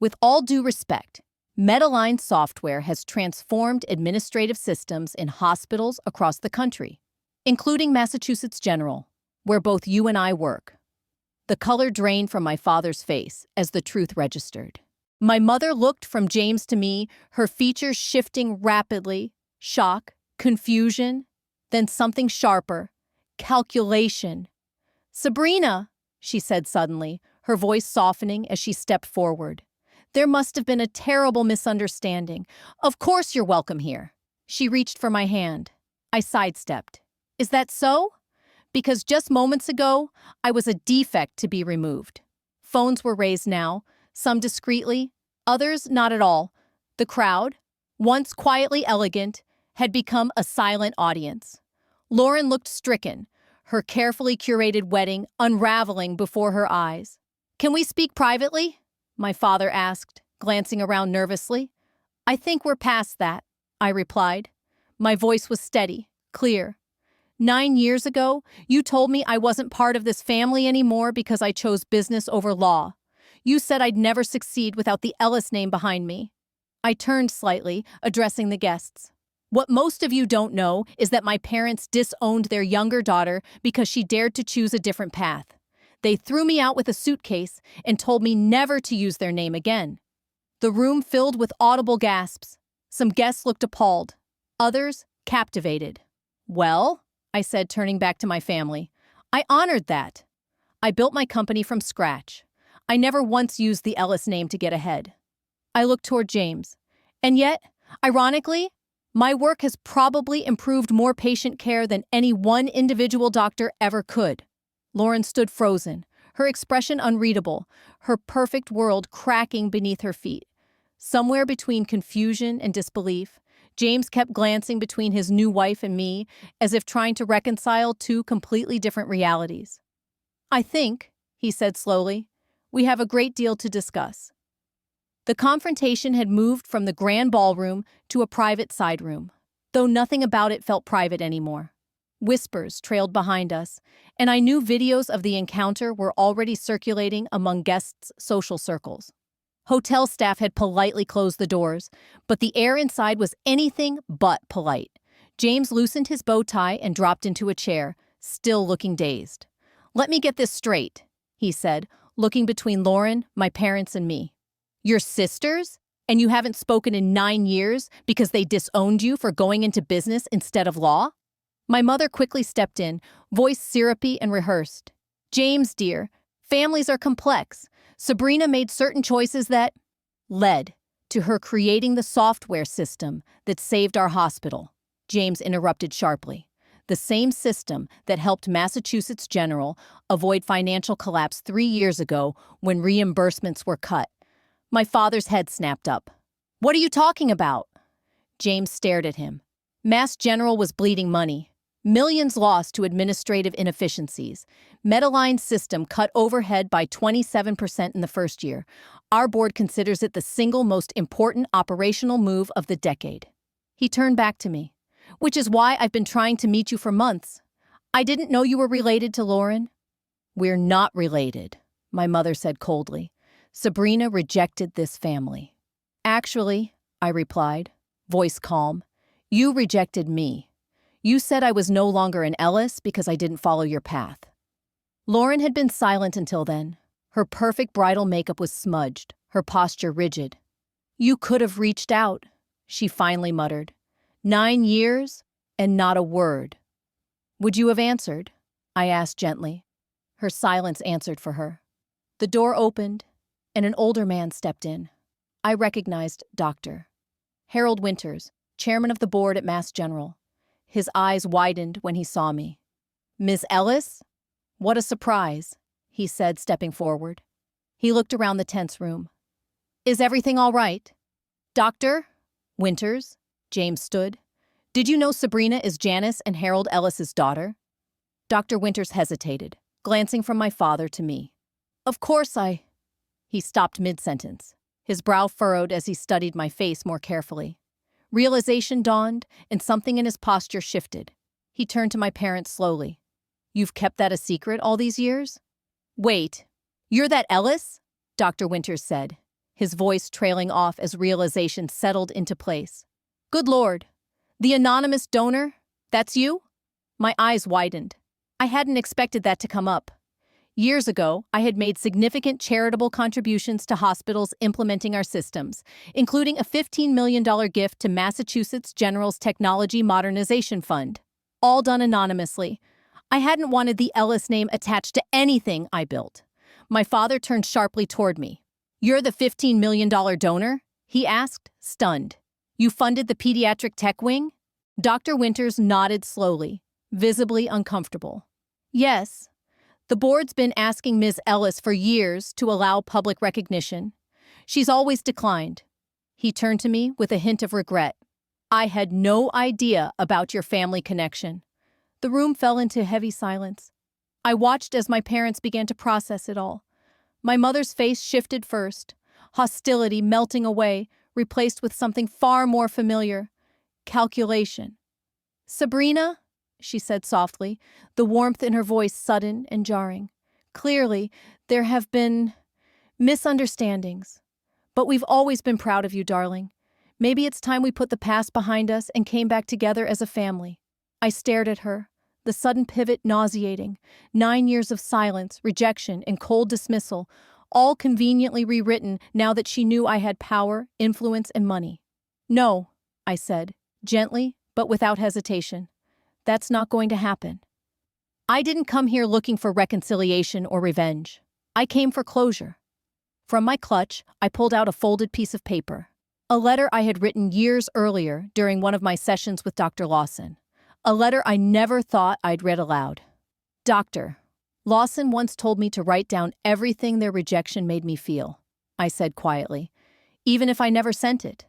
with all due respect, Medline software has transformed administrative systems in hospitals across the country, including Massachusetts General, where both you and I work." The color drained from my father's face as the truth registered. My mother looked from James to me, her features shifting rapidly, shock, confusion, then something sharper, calculation. "Sabrina," she said suddenly, her voice softening as she stepped forward. "There must have been a terrible misunderstanding. Of course you're welcome here." She reached for my hand. I sidestepped. "Is that so? Because just moments ago, I was a defect to be removed." Phones were raised now, some discreetly, others not at all. The crowd, once quietly elegant, had become a silent audience. Lauren looked stricken, her carefully curated wedding unraveling before her eyes. "Can we speak privately?" my father asked, glancing around nervously. "I think we're past that," I replied. My voice was steady, clear. 9 years ago, you told me I wasn't part of this family anymore because I chose business over law. You said I'd never succeed without the Ellis name behind me." I turned slightly, addressing the guests. "What most of you don't know is that my parents disowned their younger daughter because she dared to choose a different path. They threw me out with a suitcase and told me never to use their name again." The room filled with audible gasps. Some guests looked appalled, others captivated. "Well," I said, turning back to my family, "I honored that. I built my company from scratch. I never once used the Ellis name to get ahead." I looked toward James. "And yet, ironically, my work has probably improved more patient care than any one individual doctor ever could." Lauren stood frozen, her expression unreadable, her perfect world cracking beneath her feet. Somewhere between confusion and disbelief, James kept glancing between his new wife and me, as if trying to reconcile two completely different realities. "I think," he said slowly, "we have a great deal to discuss." The confrontation had moved from the grand ballroom to a private side room, though nothing about it felt private anymore. Whispers trailed behind us, and I knew videos of the encounter were already circulating among guests' social circles. Hotel staff had politely closed the doors, but the air inside was anything but polite. James loosened his bow tie and dropped into a chair, still looking dazed. "Let me get this straight," he said, looking between Lauren, my parents, and me. "You're sisters? And you haven't spoken in 9 years because they disowned you for going into business instead of law?" My mother quickly stepped in, voice syrupy and rehearsed. "James, dear, families are complex. Sabrina made certain choices that led to her creating the software system that saved our hospital." James interrupted sharply. "The same system that helped Massachusetts General avoid financial collapse 3 years ago when reimbursements were cut." My father's head snapped up. "What are you talking about?" James stared at him. "Mass General was bleeding money. Millions lost to administrative inefficiencies. Medline's system cut overhead by 27% in the first year. Our board considers it the single most important operational move of the decade." He turned back to me. "Which is why I've been trying to meet you for months. I didn't know you were related to Lauren." "We're not related," my mother said coldly. "Sabrina rejected this family." "Actually," I replied, voice calm, "you rejected me. You said I was no longer an Ellis because I didn't follow your path." Lauren had been silent until then. Her perfect bridal makeup was smudged, her posture rigid. "You could have reached out," she finally muttered. 9 years and not a word." "Would you have answered?" I asked gently. Her silence answered for her. The door opened, and an older man stepped in. I recognized Dr. Harold Winters, chairman of the board at Mass General. His eyes widened when he saw me. "Miss Ellis? What a surprise," he said, stepping forward. He looked around the tense room. "Is everything all right?" "Dr. Winters," James stood. "Did you know Sabrina is Janice and Harold Ellis's daughter?" Dr. Winters hesitated, glancing from my father to me. "Of course He stopped mid-sentence. His brow furrowed as he studied my face more carefully. Realization dawned, and something in his posture shifted. He turned to my parents slowly. "You've kept that a secret all these years?" "Wait, you're that Ellis?" Dr. Winters said, his voice trailing off as realization settled into place. "Good Lord, the anonymous donor? That's you?" My eyes widened. I hadn't expected that to come up. Years ago, I had made significant charitable contributions to hospitals implementing our systems, including a $15 million gift to Massachusetts General's Technology Modernization Fund. All done anonymously. I hadn't wanted the Ellis name attached to anything I built. My father turned sharply toward me. "You're the $15 million donor?" he asked, stunned. "You funded the pediatric tech wing?" Dr. Winters nodded slowly, visibly uncomfortable. "Yes. The board's been asking Ms. Ellis for years to allow public recognition. She's always declined." He turned to me with a hint of regret. "I had no idea about your family connection." The room fell into heavy silence. I watched as my parents began to process it all. My mother's face shifted first, hostility melting away, replaced with something far more familiar: calculation. "Sabrina," she said softly, the warmth in her voice sudden and jarring. "Clearly, there have been misunderstandings. But we've always been proud of you, darling. Maybe it's time we put the past behind us and came back together as a family." I stared at her, the sudden pivot nauseating. 9 years of silence, rejection, and cold dismissal, all conveniently rewritten now that she knew I had power, influence, and money. "No," I said, gently but without hesitation. "That's not going to happen." I didn't come here looking for reconciliation or revenge. I came for closure. From my clutch, I pulled out a folded piece of paper. A letter I had written years earlier during one of my sessions with Dr. Lawson. A letter I never thought I'd read aloud. "Doctor, Lawson once told me to write down everything their rejection made me feel," I said quietly, "even if I never sent it."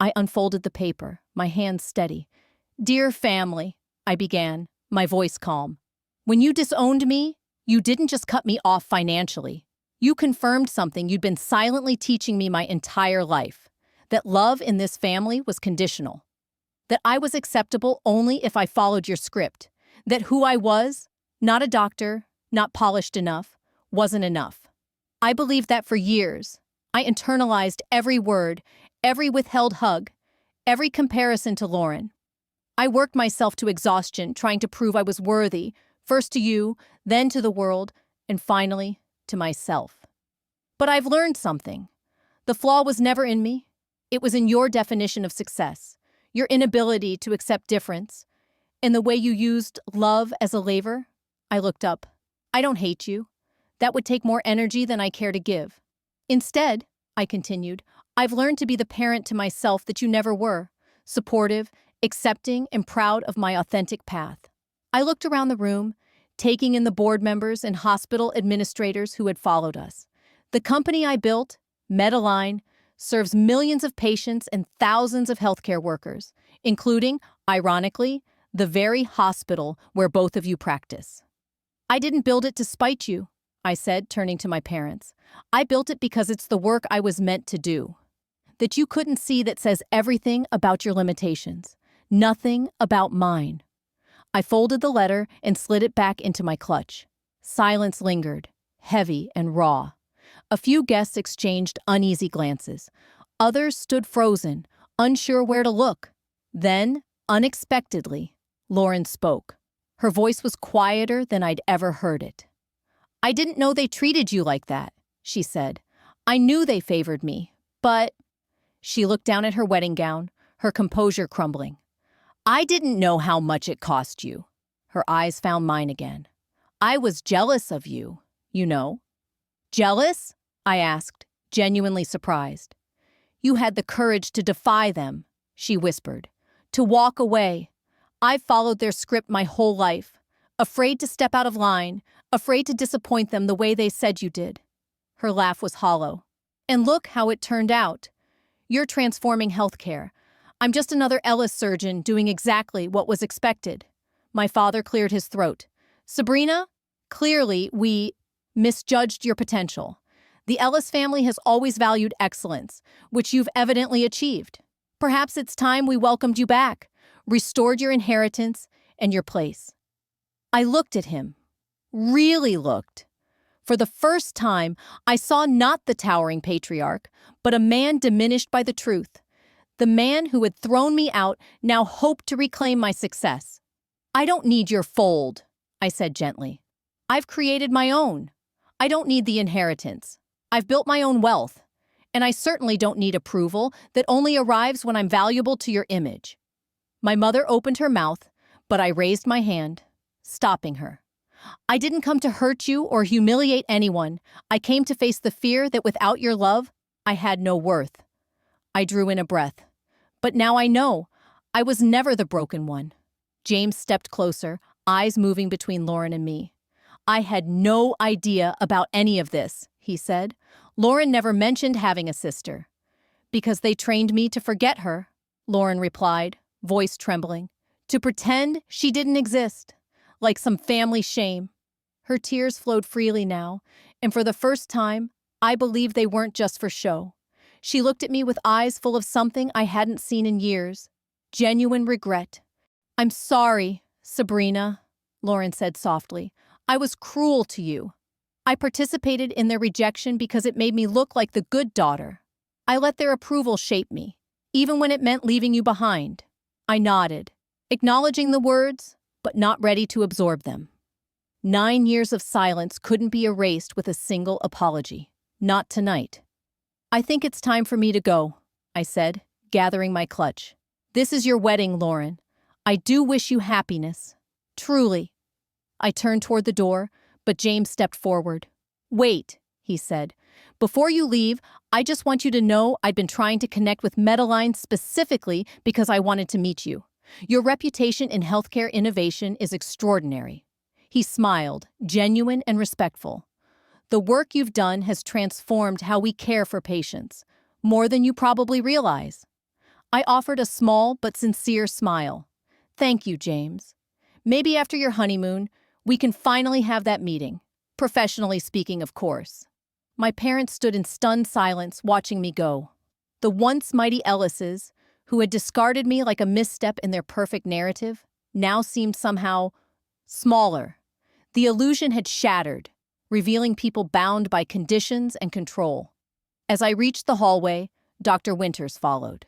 I unfolded the paper, my hands steady. "Dear family," I began, my voice calm. "When you disowned me, you didn't just cut me off financially. You confirmed something you'd been silently teaching me my entire life, that love in this family was conditional, that I was acceptable only if I followed your script, that who I was, not a doctor, not polished enough, wasn't enough. I believed that for years. I internalized every word, every withheld hug, every comparison to Lauren. I worked myself to exhaustion trying to prove I was worthy, first to you, then to the world, and finally to myself. But I've learned something. The flaw was never in me. It was in your definition of success, your inability to accept difference, in the way you used love as a lever." I looked up. "I don't hate you. That would take more energy than I care to give. Instead," I continued, "I've learned to be the parent to myself that you never were, supportive, accepting, and proud of my authentic path." I looked around the room, taking in the board members and hospital administrators who had followed us. The company I built, Medalign, serves millions of patients and thousands of healthcare workers, including, ironically, the very hospital where both of you practice. "I didn't build it to spite you," I said, turning to my parents. "I built it because it's the work I was meant to do. That you couldn't see that says everything about your limitations, nothing about mine." I folded the letter and slid it back into my clutch. Silence lingered, heavy and raw. A few guests exchanged uneasy glances. Others stood frozen, unsure where to look. Then, unexpectedly, Lauren spoke. Her voice was quieter than I'd ever heard it. "I didn't know they treated you like that," she said. "I knew they favored me, but—" She looked down at her wedding gown, her composure crumbling. "I didn't know how much it cost you." Her eyes found mine again. "I was jealous of you, you know." "Jealous?" I asked, genuinely surprised. "You had the courage to defy them," she whispered, "to walk away. I've followed their script my whole life, afraid to step out of line, afraid to disappoint them the way they said you did." Her laugh was hollow. "And look how it turned out. You're transforming healthcare. I'm just another Ellis surgeon doing exactly what was expected." My father cleared his throat. "Sabrina, clearly we misjudged your potential. The Ellis family has always valued excellence, which you've evidently achieved. Perhaps it's time we welcomed you back, restored your inheritance and your place." I looked at him, really looked. For the first time, I saw not the towering patriarch, but a man diminished by the truth. The man who had thrown me out now hoped to reclaim my success. "I don't need your fold," I said gently. "I've created my own. I don't need the inheritance. I've built my own wealth. And I certainly don't need approval that only arrives when I'm valuable to your image." My mother opened her mouth, but I raised my hand, stopping her. "I didn't come to hurt you or humiliate anyone. I came to face the fear that without your love, I had no worth." I drew in a breath. But now I know, I was never the broken one. James stepped closer, eyes moving between Lauren and me. "I had no idea about any of this," he said. "Lauren never mentioned having a sister." "Because they trained me to forget her," Lauren replied, voice trembling. "To pretend she didn't exist, like some family shame." Her tears flowed freely now, and for the first time, I believed they weren't just for show. She looked at me with eyes full of something I hadn't seen in years. Genuine regret. "I'm sorry, Sabrina," Lauren said softly. "I was cruel to you. I participated in their rejection because it made me look like the good daughter. I let their approval shape me, even when it meant leaving you behind." I nodded, acknowledging the words, but not ready to absorb them. 9 years of silence couldn't be erased with a single apology. Not tonight. "I think it's time for me to go," I said, gathering my clutch. "This is your wedding, Lauren. I do wish you happiness. Truly." I turned toward the door, but James stepped forward. "Wait," he said. "Before you leave, I just want you to know I'd been trying to connect with Medline specifically because I wanted to meet you. Your reputation in healthcare innovation is extraordinary." He smiled, genuine and respectful. "The work you've done has transformed how we care for patients, more than you probably realize." I offered a small but sincere smile. "Thank you, James. Maybe after your honeymoon, we can finally have that meeting. Professionally speaking, of course." My parents stood in stunned silence, watching me go. The once mighty Ellises, who had discarded me like a misstep in their perfect narrative, now seemed somehow smaller. The illusion had shattered, revealing people bound by conditions and control. As I reached the hallway, Dr. Winters followed.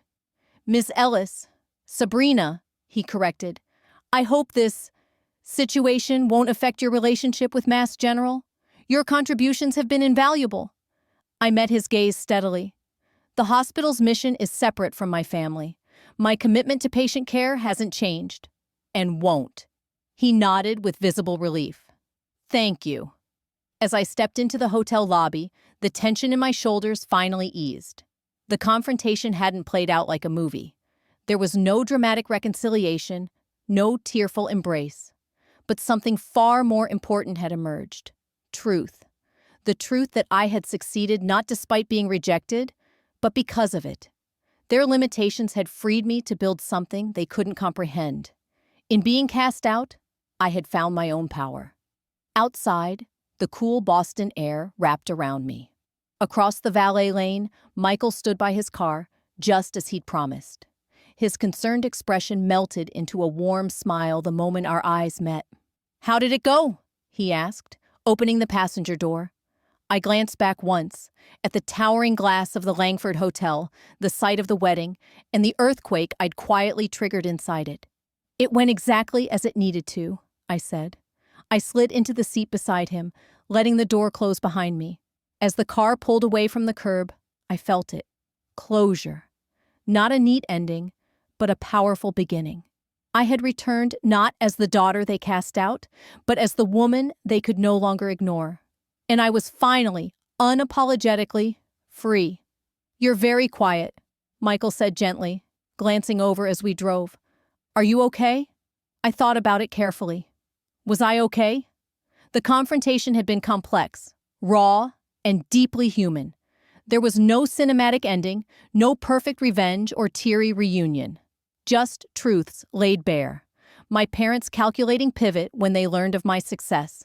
"Miss Ellis, Sabrina," he corrected. "I hope this situation won't affect your relationship with Mass General. Your contributions have been invaluable." I met his gaze steadily. "The hospital's mission is separate from my family. My commitment to patient care hasn't changed, and won't." He nodded with visible relief. "Thank you." As I stepped into the hotel lobby, the tension in my shoulders finally eased. The confrontation hadn't played out like a movie. There was no dramatic reconciliation, no tearful embrace. But something far more important had emerged. Truth. The truth that I had succeeded not despite being rejected, but because of it. Their limitations had freed me to build something they couldn't comprehend. In being cast out, I had found my own power. Outside, the cool Boston air wrapped around me. Across the valet lane, Michael stood by his car, just as he'd promised. His concerned expression melted into a warm smile the moment our eyes met. "How did it go?" he asked, opening the passenger door. I glanced back once, at the towering glass of the Langford Hotel, the site of the wedding, and the earthquake I'd quietly triggered inside it. "It went exactly as it needed to," I said. I slid into the seat beside him, letting the door close behind me. As the car pulled away from the curb, I felt it. Closure. Not a neat ending, but a powerful beginning. I had returned not as the daughter they cast out, but as the woman they could no longer ignore. And I was finally, unapologetically, free. "You're very quiet," Michael said gently, glancing over as we drove. "Are you okay?" I thought about it carefully. Was I okay? The confrontation had been complex, raw, and deeply human. There was no cinematic ending, no perfect revenge or teary reunion. Just truths laid bare. My parents' calculating pivot when they learned of my success.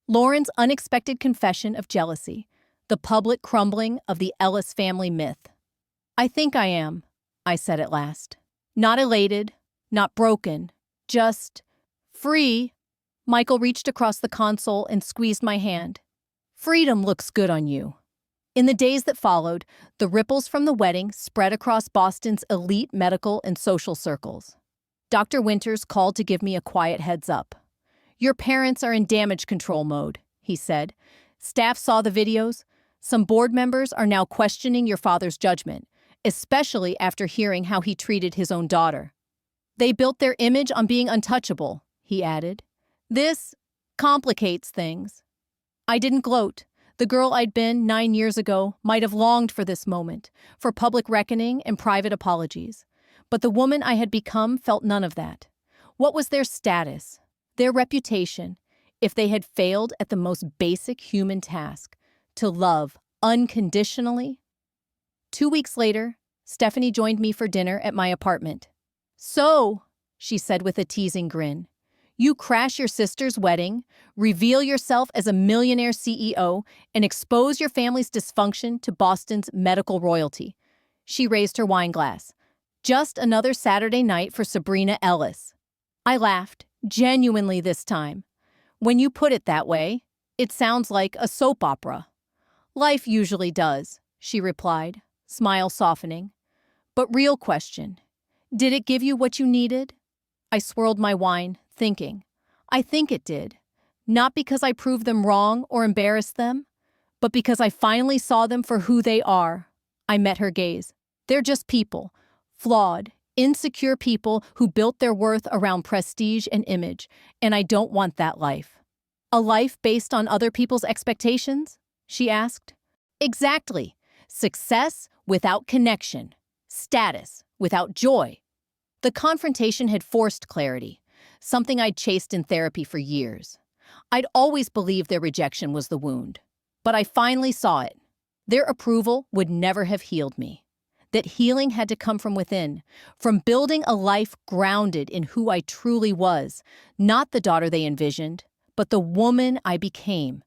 Lauren's unexpected confession of jealousy. The public crumbling of the Ellis family myth. I think I am, I said at last. Not elated, not broken, just free. Michael reached across the console and squeezed my hand. Freedom looks good on you. In the days that followed, the ripples from the wedding spread across Boston's elite medical and social circles. Dr. Winters called to give me a quiet heads up. Your parents are in damage control mode, he said. Staff saw the videos. Some board members are now questioning your father's judgment, especially after hearing how he treated his own daughter. They built their image on being untouchable, he added. This complicates things. I didn't gloat. The girl I'd been 9 years ago might have longed for this moment, for public reckoning and private apologies. But the woman I had become felt none of that. What was their status, their reputation, if they had failed at the most basic human task, to love unconditionally? 2 weeks later, Stephanie joined me for dinner at my apartment. So, she said with a teasing grin, you crash your sister's wedding, reveal yourself as a millionaire CEO, and expose your family's dysfunction to Boston's medical royalty. She raised her wine glass. Just another Saturday night for Sabrina Ellis. I laughed, genuinely this time. When you put it that way, it sounds like a soap opera. Life usually does, she replied, smile softening. But real question, did it give you what you needed? I swirled my wine, thinking. I think it did. Not because I proved them wrong or embarrassed them, but because I finally saw them for who they are. I met her gaze. They're just people, flawed, insecure people who built their worth around prestige and image, and I don't want that life. A life based on other people's expectations? She asked. Exactly. Success without connection. Status without joy. The confrontation had forced clarity, something I'd chased in therapy for years. I'd always believed their rejection was the wound, but I finally saw it. Their approval would never have healed me. That healing had to come from within, from building a life grounded in who I truly was, not the daughter they envisioned, but the woman I became.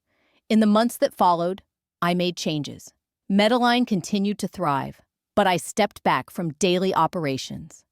In the months that followed, I made changes. Medline continued to thrive, but I stepped back from daily operations.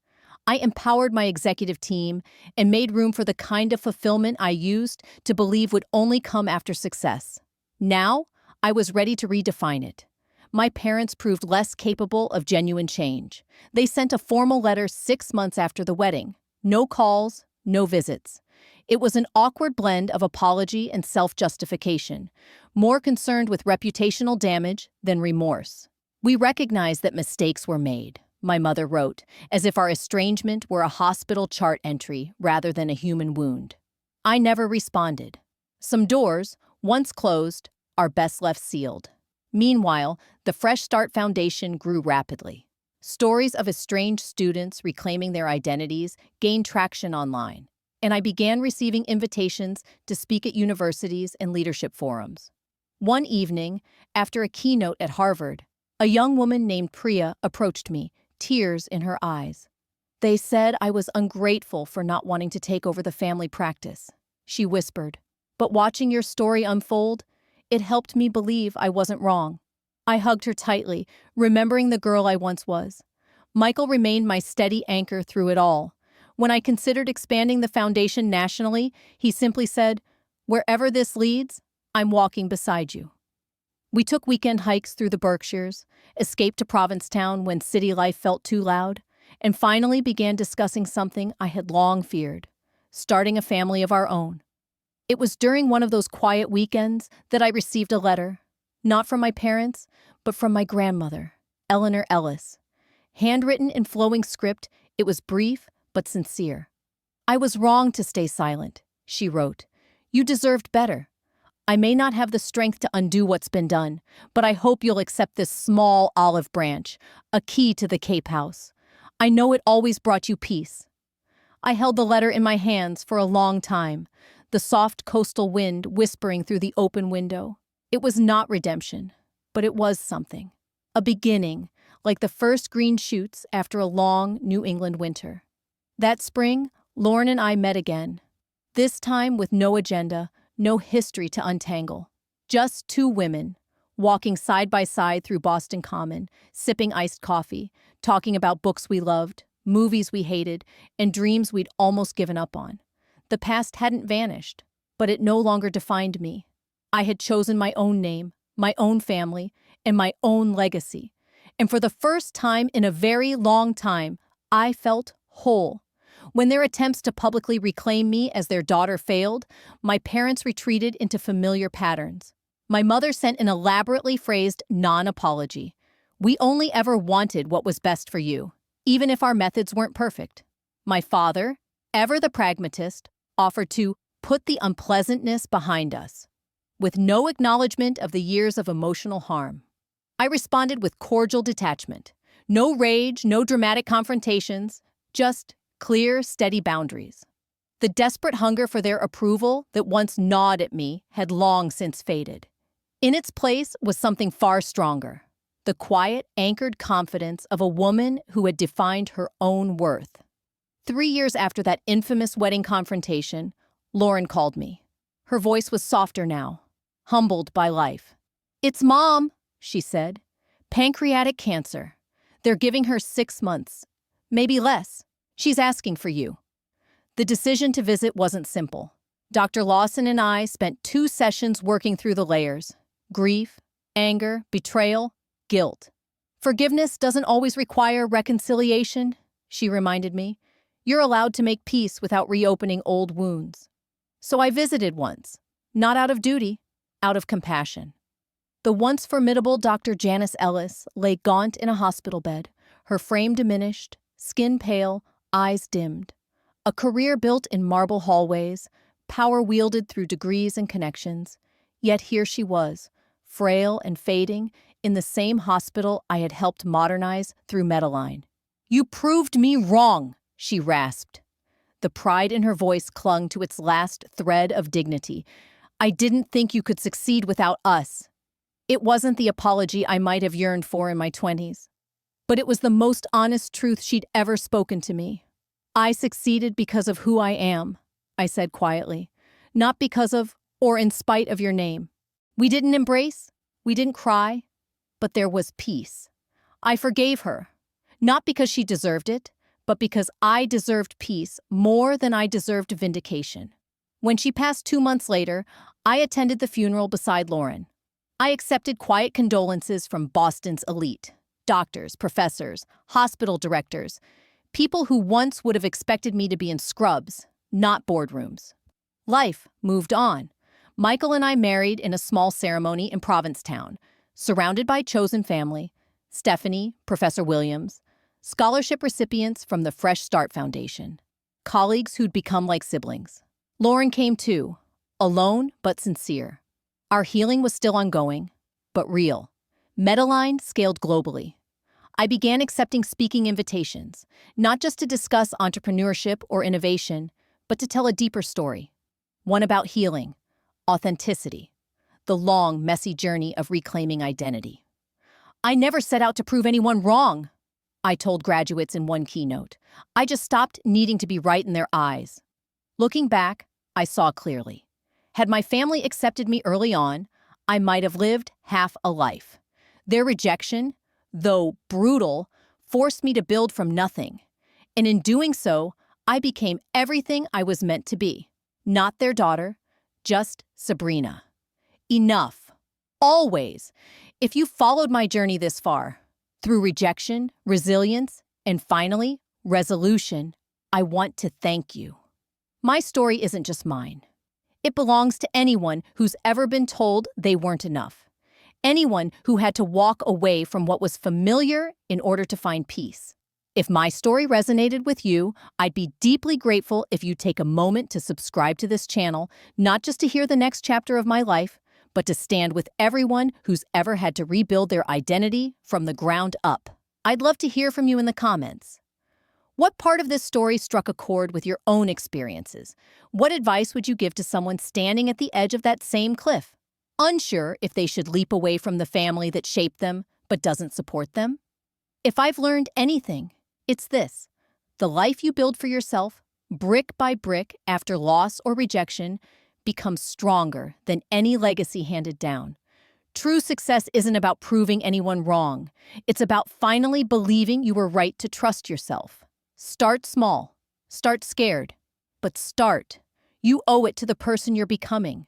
I empowered my executive team and made room for the kind of fulfillment I used to believe would only come after success. Now, I was ready to redefine it. My parents proved less capable of genuine change. They sent a formal letter 6 months after the wedding. No calls, no visits. It was an awkward blend of apology and self-justification, more concerned with reputational damage than remorse. We recognized that mistakes were made, my mother wrote, as if our estrangement were a hospital chart entry rather than a human wound. I never responded. Some doors, once closed, are best left sealed. Meanwhile, the Fresh Start Foundation grew rapidly. Stories of estranged students reclaiming their identities gained traction online, and I began receiving invitations to speak at universities and leadership forums. One evening, after a keynote at Harvard, a young woman named Priya approached me, tears in her eyes. They said I was ungrateful for not wanting to take over the family practice. She whispered, but watching your story unfold, it helped me believe I wasn't wrong. I hugged her tightly, remembering the girl I once was. Michael remained my steady anchor through it all. When I considered expanding the foundation nationally, he simply said, wherever this leads, I'm walking beside you. We took weekend hikes through the Berkshires, escaped to Provincetown when city life felt too loud, and finally began discussing something I had long feared, starting a family of our own. It was during one of those quiet weekends that I received a letter, not from my parents, but from my grandmother, Eleanor Ellis. Handwritten in flowing script, it was brief but sincere. I was wrong to stay silent, she wrote. You deserved better. I may not have the strength to undo what's been done, but I hope you'll accept this small olive branch, a key to the Cape House. I know it always brought you peace. I held the letter in my hands for a long time, the soft coastal wind whispering through the open window. It was not redemption, but it was something. A beginning, like the first green shoots after a long New England winter. That spring, Lauren and I met again. This time with no agenda, no history to untangle. Just two women, walking side by side through Boston Common, sipping iced coffee, talking about books we loved, movies we hated, and dreams we'd almost given up on. The past hadn't vanished, but it no longer defined me. I had chosen my own name, my own family, and my own legacy. And for the first time in a very long time, I felt whole. When their attempts to publicly reclaim me as their daughter failed, my parents retreated into familiar patterns. My mother sent an elaborately phrased non-apology. "We only ever wanted what was best for you, even if our methods weren't perfect." My father, ever the pragmatist, offered to put the unpleasantness behind us, with no acknowledgement of the years of emotional harm. I responded with cordial detachment. No rage, no dramatic confrontations, just clear, steady boundaries. The desperate hunger for their approval that once gnawed at me had long since faded. In its place was something far stronger, the quiet, anchored confidence of a woman who had defined her own worth. 3 years after that infamous wedding confrontation, Lauren called me. Her voice was softer now, humbled by life. "It's Mom," she said. "Pancreatic cancer. They're giving her 6 months, maybe less. She's asking for you." The decision to visit wasn't simple. Dr. Lawson and I spent 2 sessions working through the layers: grief, anger, betrayal, guilt. "Forgiveness doesn't always require reconciliation," she reminded me. "You're allowed to make peace without reopening old wounds." So I visited once, not out of duty, out of compassion. The once formidable Dr. Janice Ellis lay gaunt in a hospital bed, her frame diminished, skin pale, eyes dimmed. A career built in marble hallways, power wielded through degrees and connections. Yet here she was, frail and fading, in the same hospital I had helped modernize through Medline. "You proved me wrong," she rasped. The pride in her voice clung to its last thread of dignity. "I didn't think you could succeed without us." It wasn't the apology I might have yearned for in my 20s, but it was the most honest truth she'd ever spoken to me. "I succeeded because of who I am," I said quietly, "not because of or in spite of your name." We didn't embrace, we didn't cry, but there was peace. I forgave her, not because she deserved it, but because I deserved peace more than I deserved vindication. When she passed 2 months later, I attended the funeral beside Lauren. I accepted quiet condolences from Boston's elite: doctors, professors, hospital directors, people who once would have expected me to be in scrubs, not boardrooms. Life moved on. Michael and I married in a small ceremony in Provincetown, surrounded by chosen family: Stephanie, Professor Williams, scholarship recipients from the Fresh Start Foundation, colleagues who'd become like siblings. Lauren came too, alone but sincere. Our healing was still ongoing, but real. Medline scaled globally. I began accepting speaking invitations, not just to discuss entrepreneurship or innovation, but to tell a deeper story. One about healing, authenticity, the long, messy journey of reclaiming identity. "I never set out to prove anyone wrong," I told graduates in one keynote. "I just stopped needing to be right in their eyes." Looking back, I saw clearly. Had my family accepted me early on, I might have lived half a life. Their rejection, though brutal, forced me to build from nothing. And in doing so, I became everything I was meant to be. Not their daughter, just Sabrina. Enough. Always. If you followed my journey this far, through rejection, resilience, and finally, resolution, I want to thank you. My story isn't just mine. It belongs to anyone who's ever been told they weren't enough. Anyone who had to walk away from what was familiar in order to find peace. If my story resonated with you, I'd be deeply grateful if you take a moment to subscribe to this channel, not just to hear the next chapter of my life, but to stand with everyone who's ever had to rebuild their identity from the ground up. I'd love to hear from you in the comments. What part of this story struck a chord with your own experiences? What advice would you give to someone standing at the edge of that same cliff, unsure if they should leap away from the family that shaped them but doesn't support them? If I've learned anything, it's this: the life you build for yourself, brick by brick after loss or rejection, becomes stronger than any legacy handed down. True success isn't about proving anyone wrong. It's about finally believing you were right to trust yourself. Start small. Start scared. But start. You owe it to the person you're becoming.